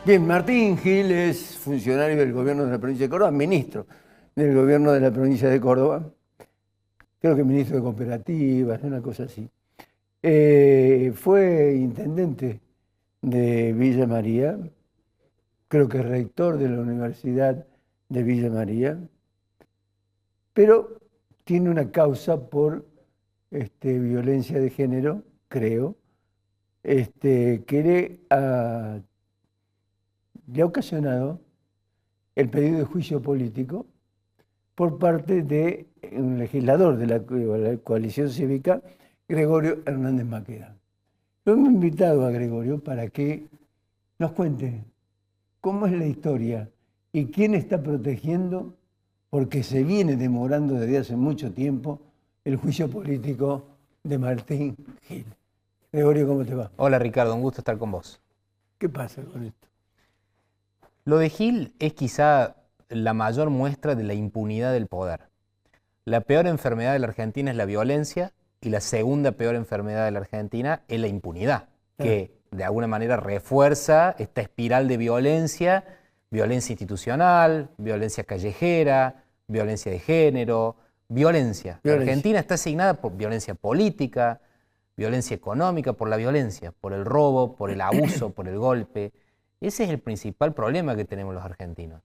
Bien, Martín Gil es funcionario del gobierno de la provincia de Córdoba, ministro del gobierno de la provincia de Córdoba, creo que ministro de cooperativas, una cosa así. Fue intendente de Villa María, creo que rector de la Universidad de Villa María, pero tiene una causa por violencia de género, creo, que le ha ocasionado el pedido de juicio político por parte de un legislador de la coalición cívica, Gregorio Hernández Maqueda. Lo hemos invitado a Gregorio para que nos cuente cómo es la historia y quién está protegiendo, porque se viene demorando desde hace mucho tiempo, el juicio político de Martín Gil. Gregorio, ¿cómo te va? Hola Ricardo, un gusto estar con vos. ¿Qué pasa con esto? Lo de Gil es quizá la mayor muestra de la impunidad del poder. La peor enfermedad de la Argentina es la violencia y la segunda peor enfermedad de la Argentina es la impunidad, que de alguna manera refuerza esta espiral de violencia, violencia institucional, violencia callejera, violencia de género, violencia. La Argentina está asignada por violencia política, violencia económica, por la violencia, por el robo, por el abuso, por el golpe. Ese es el principal problema que tenemos los argentinos.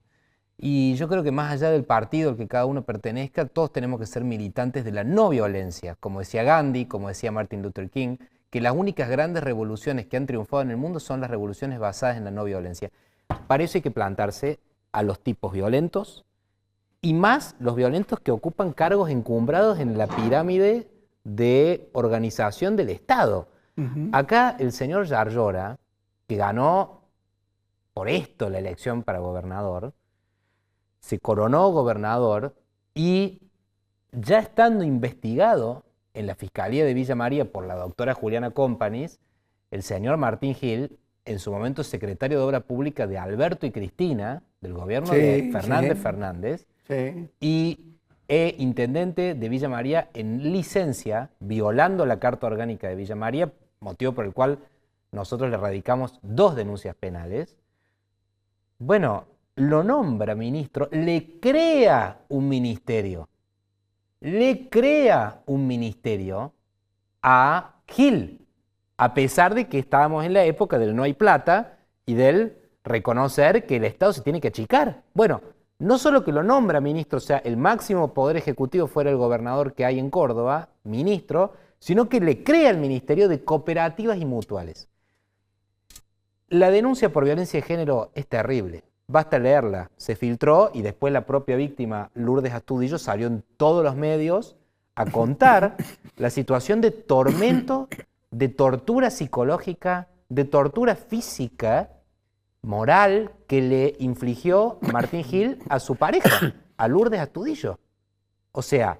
Y yo creo que más allá del partido al que cada uno pertenezca, todos tenemos que ser militantes de la no violencia, como decía Gandhi, como decía Martin Luther King, que las únicas grandes revoluciones que han triunfado en el mundo son las revoluciones basadas en la no violencia. Para eso hay que plantarse a los tipos violentos y más los violentos que ocupan cargos encumbrados en la pirámide de organización del Estado. Acá el señor Yarlora, que ganó por esto la elección para gobernador, se coronó gobernador y ya estando investigado en la Fiscalía de Villa María por la doctora Juliana Companys, el señor Martín Gil, en su momento secretario de Obra Pública de Alberto y Cristina, del gobierno de Fernández, y intendente de Villa María en licencia, violando la Carta Orgánica de Villa María, motivo por el cual nosotros le radicamos 2 denuncias penales. Bueno, lo nombra ministro, le crea un ministerio a Gil, a pesar de que estábamos en la época del no hay plata y del reconocer que el Estado se tiene que achicar. Bueno, no solo que lo nombra ministro, o sea, el máximo poder ejecutivo fuera el gobernador que hay en Córdoba, ministro, sino que le crea el Ministerio de Cooperativas y Mutuales. La denuncia por violencia de género es terrible. Basta leerla, se filtró y después la propia víctima, Lourdes Astudillo, salió en todos los medios a contar la situación de tormento, de tortura psicológica, de tortura física, moral, que le infligió Martín Gil a su pareja, a Lourdes Astudillo. O sea,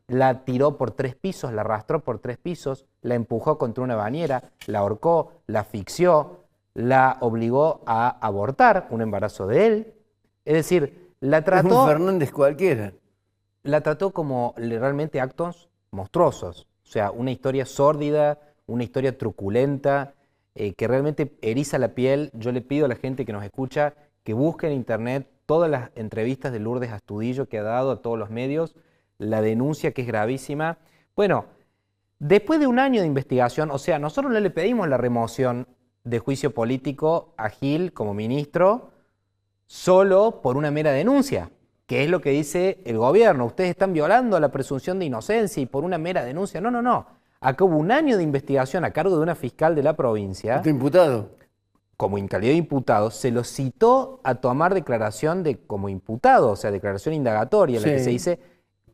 la tiró por 3 pisos, la arrastró por 3 pisos, la empujó contra una bañera, la ahorcó, la asfixió, la obligó a abortar un embarazo de él. Es decir, la trató... Es un Fernández cualquiera. La trató como realmente actos monstruosos. O sea, una historia sórdida, una historia truculenta, que realmente eriza la piel. Yo le pido a la gente que nos escucha que busque en internet todas las entrevistas de Lourdes Astudillo que ha dado a todos los medios, la denuncia que es gravísima. Bueno, después de un año de investigación, o sea, nosotros no le pedimos la remoción de juicio político a Gil como ministro solo por una mera denuncia, que es lo que dice el gobierno. Ustedes están violando la presunción de inocencia y por una mera denuncia. No, no, no. Acá hubo un año de investigación a cargo de una fiscal de la provincia. ¿Está imputado? Como en calidad de imputado, se lo citó a tomar declaración como imputado, o sea, declaración indagatoria, en la que se dice,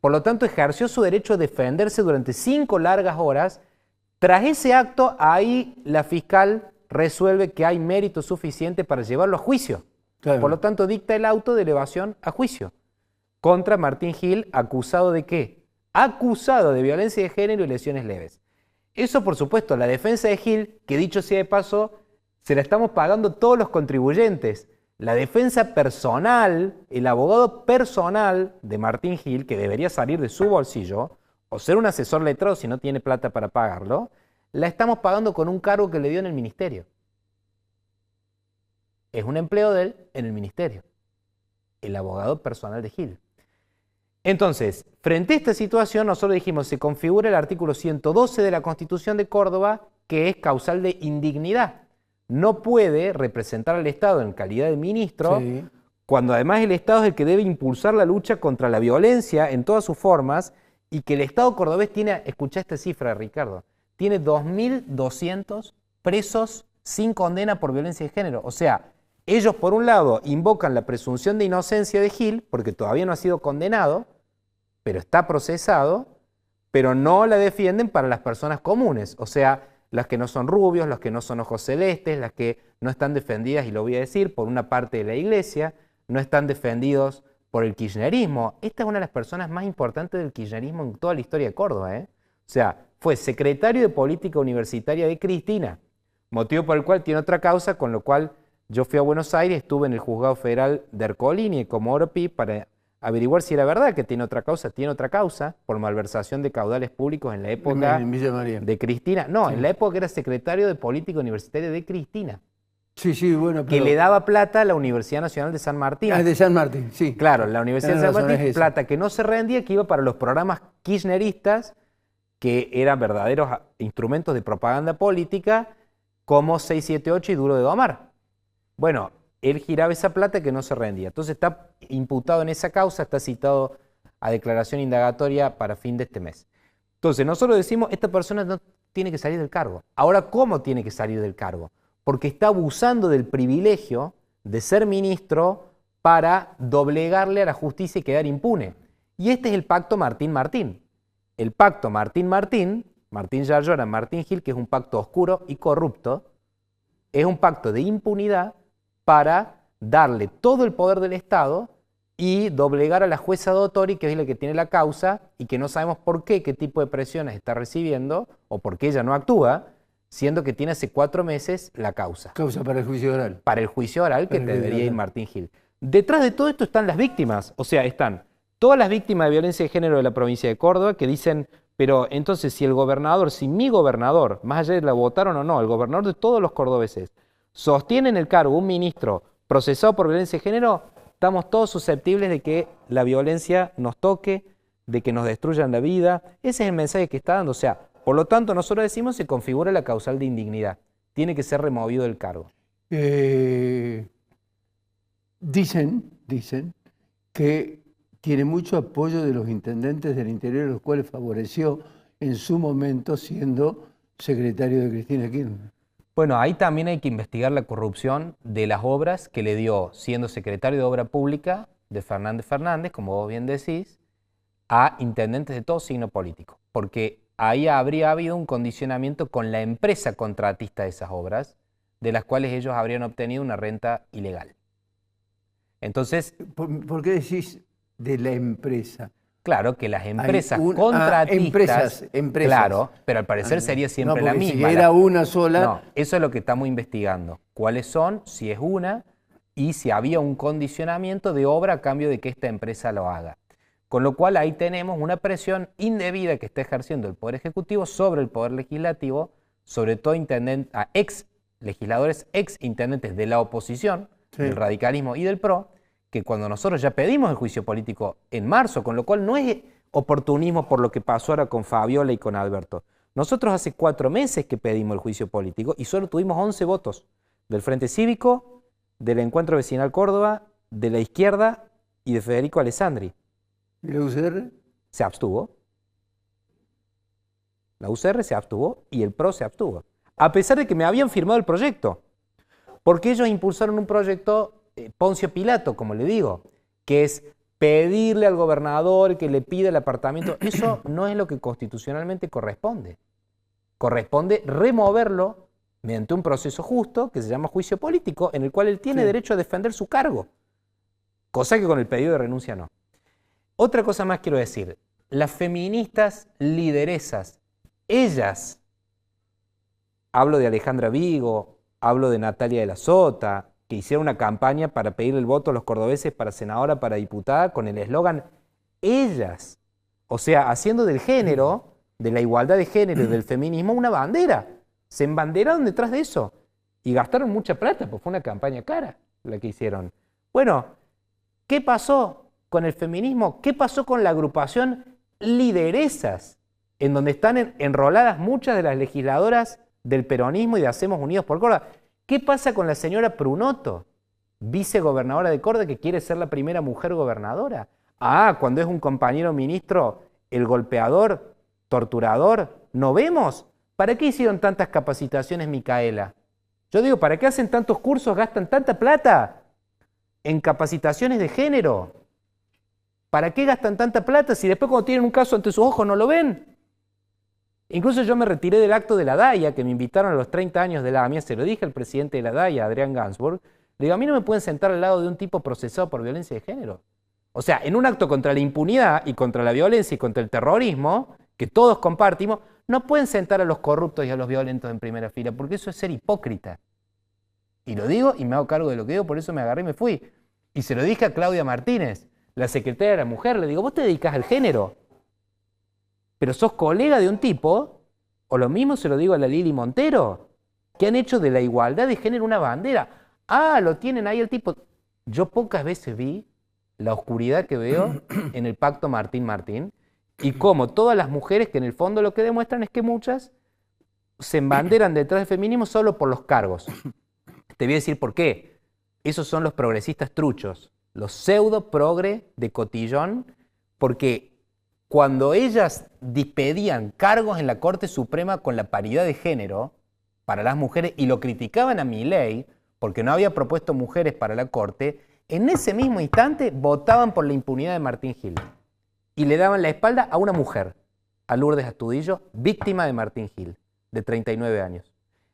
por lo tanto, ejerció su derecho a defenderse durante 5 largas horas. Tras ese acto, ahí la fiscal resuelve que hay mérito suficiente para llevarlo a juicio. Claro. Por lo tanto, dicta el auto de elevación a juicio contra Martín Gil, acusado de ¿qué? Acusado de violencia de género y lesiones leves. Eso, por supuesto, la defensa de Gil, que dicho sea de paso, se la estamos pagando todos los contribuyentes. La defensa personal, el abogado personal de Martín Gil, que debería salir de su bolsillo, o ser un asesor letrado si no tiene plata para pagarlo, la estamos pagando con un cargo que le dio en el ministerio. es un empleo de él en el ministerio, el abogado personal de Gil. Entonces, frente a esta situación, nosotros dijimos, se configura el artículo 112 de la Constitución de Córdoba, que es causal de indignidad. No puede representar al Estado en calidad de ministro, sí, cuando además el Estado es el que debe impulsar la lucha contra la violencia en todas sus formas, y que el Estado cordobés tiene, escuchá esta cifra, Ricardo, tiene 2.200 presos sin condena por violencia de género. O sea, ellos por un lado invocan la presunción de inocencia de Gil, porque todavía no ha sido condenado, pero está procesado, pero no la defienden para las personas comunes, o sea, las que no son rubios, las que no son ojos celestes, las que no están defendidas, y lo voy a decir, por una parte de la iglesia, no están defendidos por el kirchnerismo. Esta es una de las personas más importantes del kirchnerismo en toda la historia de Córdoba, O sea, fue secretario de Política Universitaria de Cristina, motivo por el cual tiene otra causa, con lo cual yo fui a Buenos Aires, estuve en el Juzgado Federal de Ercolini, como Oropi, para averiguar si era verdad que tiene otra causa por malversación de caudales públicos en la época de Cristina. No, sí, en la época que era secretario de Política Universitaria de Cristina. Sí, sí, bueno, pero... que le daba plata a la Universidad Nacional de San Martín. Ah, de San Martín, sí. Claro, la Universidad de San Martín, plata que no se rendía, que iba para los programas kirchneristas, que eran verdaderos instrumentos de propaganda política, como 678 y Duro de Domar. Bueno, él giraba esa plata que no se rendía. Entonces está imputado en esa causa, está citado a declaración indagatoria para fin de este mes. Entonces nosotros decimos, esta persona no tiene que salir del cargo. Ahora, ¿cómo tiene que salir del cargo? Porque está abusando del privilegio de ser ministro para doblegarle a la justicia y quedar impune. Y este es el pacto Martín-Martín. El pacto Martín-Martín, Martín Yarlora, Martín Gil, que es un pacto oscuro y corrupto, es un pacto de impunidad para darle todo el poder del Estado y doblegar a la jueza Dottori, que es la que tiene la causa y que no sabemos por qué tipo de presiones está recibiendo o por qué ella no actúa, siendo que tiene hace 4 meses la causa. Causa para el juicio oral. Para el juicio oral que debería ir Martín Gil. Detrás de todo esto están las víctimas, o sea, están todas las víctimas de violencia de género de la provincia de Córdoba que dicen, pero entonces si el gobernador, si mi gobernador, más allá de la votaron o no, el gobernador de todos los cordobeses, sostiene en el cargo un ministro procesado por violencia de género, estamos todos susceptibles de que la violencia nos toque, de que nos destruyan la vida. Ese es el mensaje que está dando. O sea, por lo tanto, nosotros decimos se configura la causal de indignidad. Tiene que ser removido del cargo. Dicen que tiene mucho apoyo de los intendentes del interior, los cuales favoreció en su momento siendo secretario de Cristina Kirchner. Bueno, ahí también hay que investigar la corrupción de las obras que le dio, siendo secretario de Obra Pública de Fernández, como vos bien decís, a intendentes de todo signo político. Porque ahí habría habido un condicionamiento con la empresa contratista de esas obras, de las cuales ellos habrían obtenido una renta ilegal. Entonces... ¿Por qué decís de la empresa? Claro, que las empresas contratistas... Empresas. Claro, pero al parecer sería siempre la misma. Si era una sola... No, eso es lo que estamos investigando. ¿Cuáles son? Si es una y si había un condicionamiento de obra a cambio de que esta empresa lo haga. Con lo cual ahí tenemos una presión indebida que está ejerciendo el Poder Ejecutivo sobre el Poder Legislativo, sobre todo a ex legisladores, ex intendentes de la oposición, sí, del radicalismo y del PRO, que cuando nosotros ya pedimos el juicio político en marzo, con lo cual no es oportunismo por lo que pasó ahora con Fabiola y con Alberto. Nosotros hace 4 meses que pedimos el juicio político y solo tuvimos 11 votos del Frente Cívico, del Encuentro Vecinal Córdoba, de la izquierda y de Federico Alessandri. ¿Y la UCR? Se abstuvo. La UCR se abstuvo y el PRO se abstuvo. A pesar de que me habían firmado el proyecto. Porque ellos impulsaron un proyecto Poncio Pilato, como le digo, que es pedirle al gobernador que le pida el apartamento. Eso no es lo que constitucionalmente corresponde. Corresponde removerlo mediante un proceso justo que se llama juicio político, en el cual él tiene derecho a defender su cargo. Cosa que con el pedido de renuncia no. Otra cosa más quiero decir. Las feministas lideresas, ellas, hablo de Alejandra Vigo, hablo de Natalia de la Sota, que hicieron una campaña para pedirle el voto a los cordobeses para senadora, para diputada, con el eslogan ellas. O sea, haciendo del género, de la igualdad de género y del feminismo una bandera. Se embanderaron detrás de eso. Y gastaron mucha plata, porque fue una campaña cara. la que hicieron. Bueno, ¿qué pasó con el feminismo? ¿Qué pasó con la agrupación Lideresas, en donde están enroladas muchas de las legisladoras del peronismo y de Hacemos Unidos por Córdoba? ¿Qué pasa con la señora Prunoto, vicegobernadora de Córdoba, que quiere ser la primera mujer gobernadora? Ah, cuando es un compañero ministro, el golpeador, torturador, ¿no vemos? ¿Para qué hicieron tantas capacitaciones, Micaela? Yo digo, ¿para qué hacen tantos cursos, gastan tanta plata en capacitaciones de género? ¿Para qué gastan tanta plata si después cuando tienen un caso ante sus ojos no lo ven? Incluso yo me retiré del acto de la DAIA, que me invitaron a los 30 años de la AMIA, se lo dije al presidente de la DAIA, Adrián Gansburg, le digo, a mí no me pueden sentar al lado de un tipo procesado por violencia de género. O sea, en un acto contra la impunidad y contra la violencia y contra el terrorismo, que todos compartimos, no pueden sentar a los corruptos y a los violentos en primera fila, porque eso es ser hipócrita. Y lo digo y me hago cargo de lo que digo, por eso me agarré y me fui. Y se lo dije a Claudia Martínez, la secretaria de la mujer, le digo, vos te dedicás al género, pero sos colega de un tipo, o lo mismo se lo digo a la Lili Montero, que han hecho de la igualdad de género una bandera. Ah, lo tienen ahí el tipo. Yo pocas veces vi la oscuridad que veo en el pacto Martín-Martín, y cómo todas las mujeres, que en el fondo lo que demuestran es que muchas se embanderan detrás del feminismo solo por los cargos. Te voy a decir por qué. Esos son los progresistas truchos, los pseudo progre de cotillón, porque cuando ellas despedían cargos en la Corte Suprema con la paridad de género para las mujeres y lo criticaban a Milei porque no había propuesto mujeres para la Corte, en ese mismo instante votaban por la impunidad de Martín Gil y le daban la espalda a una mujer, a Lourdes Astudillo, víctima de Martín Gil, de 39 años.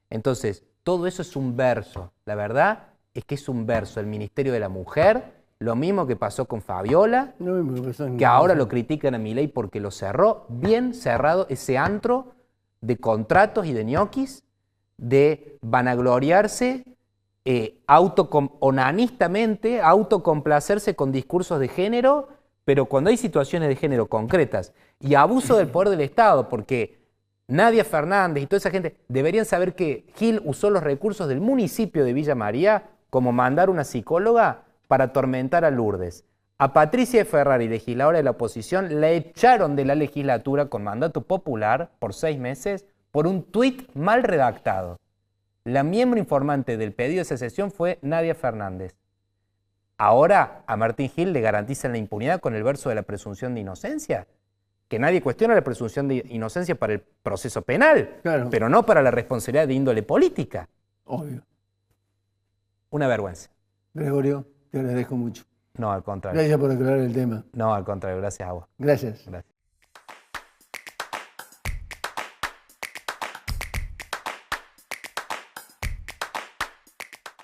Entonces, todo eso es un verso. La verdad es que es un verso. El Ministerio de la Mujer, lo mismo que pasó con Fabiola, que ahora lo critican a Milei porque lo cerró, bien cerrado ese antro de contratos y de ñoquis, de vanagloriarse onanistamente, autocomplacerse con discursos de género, pero cuando hay situaciones de género concretas y abuso del poder del Estado, porque Nadia Fernández y toda esa gente deberían saber que Gil usó los recursos del municipio de Villa María, como mandar una psicóloga para atormentar a Lourdes. A Patricia Ferrari, legisladora de la oposición, la echaron de la legislatura con mandato popular por 6 meses por un tuit mal redactado. La miembro informante del pedido de secesión fue Nadia Fernández. Ahora a Martín Gil le garantizan la impunidad con el verso de la presunción de inocencia. Que nadie cuestiona la presunción de inocencia para el proceso penal, claro, pero no para la responsabilidad de índole política. Obvio. Una vergüenza. Gregorio, te agradezco mucho. No, al contrario. Gracias por aclarar el tema. No, al contrario, gracias a vos. Gracias. Gracias.